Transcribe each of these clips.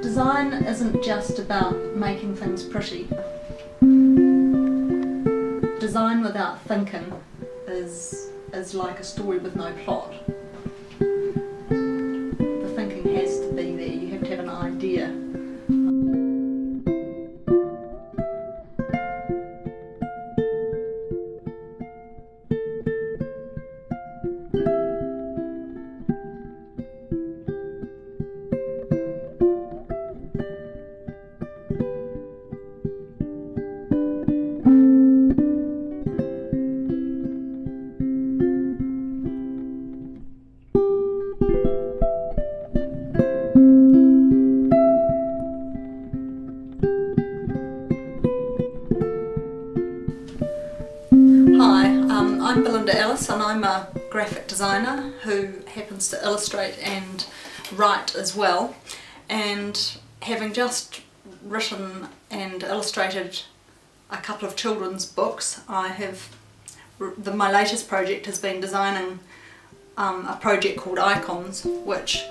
Design isn't just about making things pretty. Design without thinking is like a story with no plot. The thinking has to be there, you have to have an idea. I'm Belinda Ellis and I'm a graphic designer who happens to illustrate and write as well, and having just written and illustrated a couple of children's books, my latest project has been designing a project called Icons, which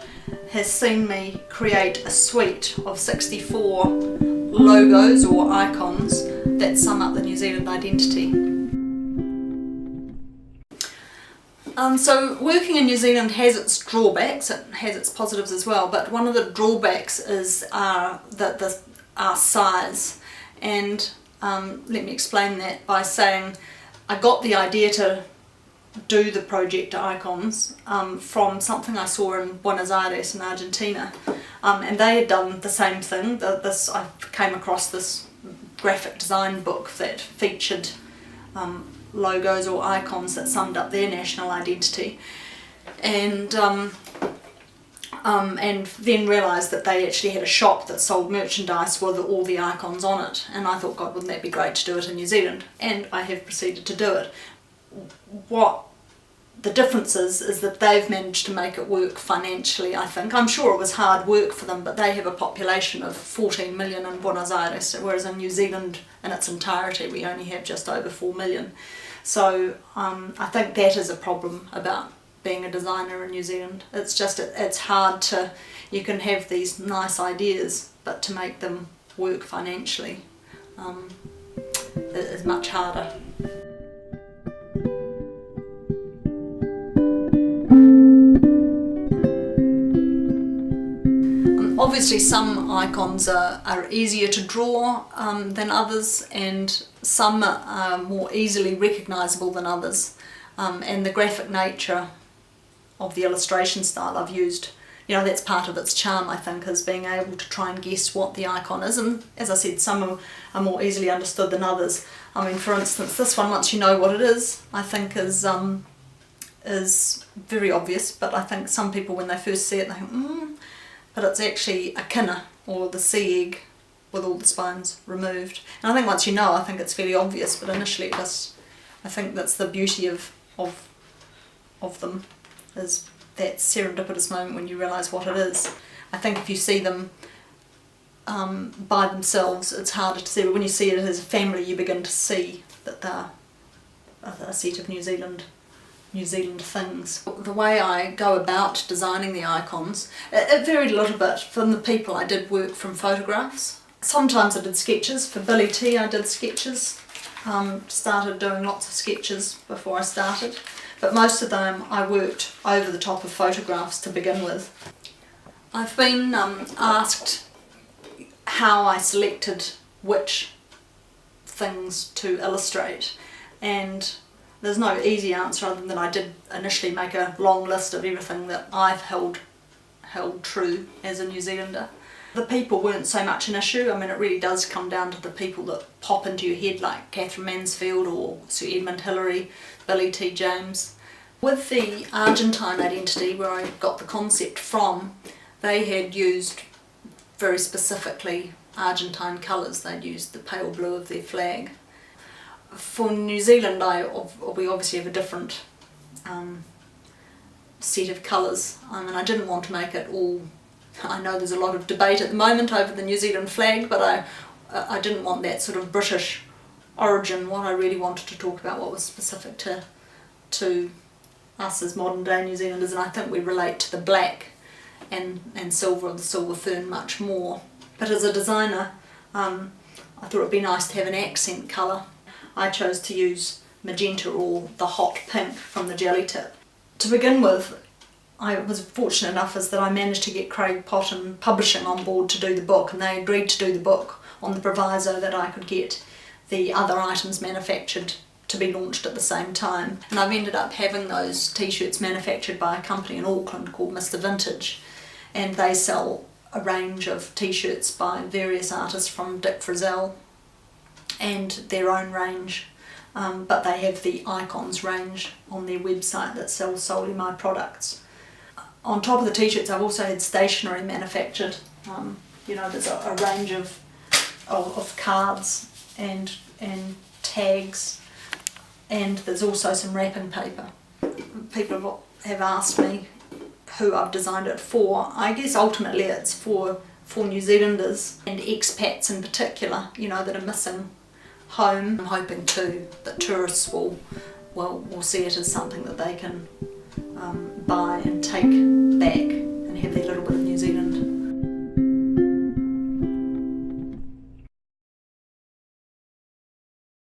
has seen me create a suite of 64 logos or icons that sum up the New Zealand identity. So working in New Zealand has its drawbacks, it has its positives as well, but one of the drawbacks is our size, and let me explain that by saying I got the idea to do the project Icons from something I saw in Buenos Aires in Argentina, and they had done the same thing. I came across this graphic design book that featured logos or icons that summed up their national identity, and then realised that they actually had a shop that sold merchandise with all the icons on it, and I thought, God, wouldn't that be great to do it in New Zealand? And I have proceeded to do it. What the difference is that they've managed to make it work financially, I think. I'm sure it was hard work for them, but they have a population of 14 million in Buenos Aires, whereas in New Zealand in its entirety we only have just over 4 million. So I think that is a problem about being a designer in New Zealand. It's just, it's hard to, you can have these nice ideas, but to make them work financially is much harder. Obviously some icons are easier to draw than others, and some are more easily recognisable than others, and the graphic nature of the illustration style I've used, that's part of its charm, I think, is being able to try and guess what the icon is, and as I said, some are more easily understood than others. I mean, for instance, this one, once you know what it is, I think is very obvious, but I think some people when they first see it they think, but it's actually a kinna, or the sea egg with all the spines removed. And I think once you know, I think it's fairly obvious, but initially I think that's the beauty of them, is that serendipitous moment when you realise what it is. I think if you see them by themselves, it's harder to see, but when you see it as a family, you begin to see that they're a set of New Zealand things. The way I go about designing the icons, it varied a little bit. From the people, I did work from photographs. Sometimes I did sketches. For Billy T I did sketches. Started doing lots of sketches before I started, but most of them I worked over the top of photographs to begin with. I've been asked how I selected which things to illustrate, and there's no easy answer other than I did initially make a long list of everything that I've held true as a New Zealander. The people weren't so much an issue. I mean, it really does come down to the people that pop into your head, like Catherine Mansfield or Sir Edmund Hillary, Billy T James. With the Argentine identity, where I got the concept from, they had used very specifically Argentine colours. They'd used the pale blue of their flag. For New Zealand, we obviously have a different set of colours, and I didn't want to make it all. I know there's a lot of debate at the moment over the New Zealand flag, but I didn't want that sort of British origin. What I really wanted to talk about what was specific to us as modern day New Zealanders, and I think we relate to the black and silver of the silver fern much more. But as a designer, I thought it would be nice to have an accent colour. I chose to use magenta or the hot pink from the jelly tip. To begin with, I was fortunate enough as that I managed to get Craig Potton Publishing on board to do the book, and they agreed to do the book on the proviso that I could get the other items manufactured to be launched at the same time. And I've ended up having those t-shirts manufactured by a company in Auckland called Mr. Vintage, and they sell a range of t-shirts by various artists from Dick Frizzell and their own range, but they have the Icons range on their website that sells solely my products. On top of the t-shirts, I've also had stationery manufactured. There's a range of cards and tags, and there's also some wrapping paper. People have asked me who I've designed it for. I guess ultimately it's for New Zealanders and expats in particular, that are missing home. I'm hoping too that tourists will see it as something that they can buy and take back.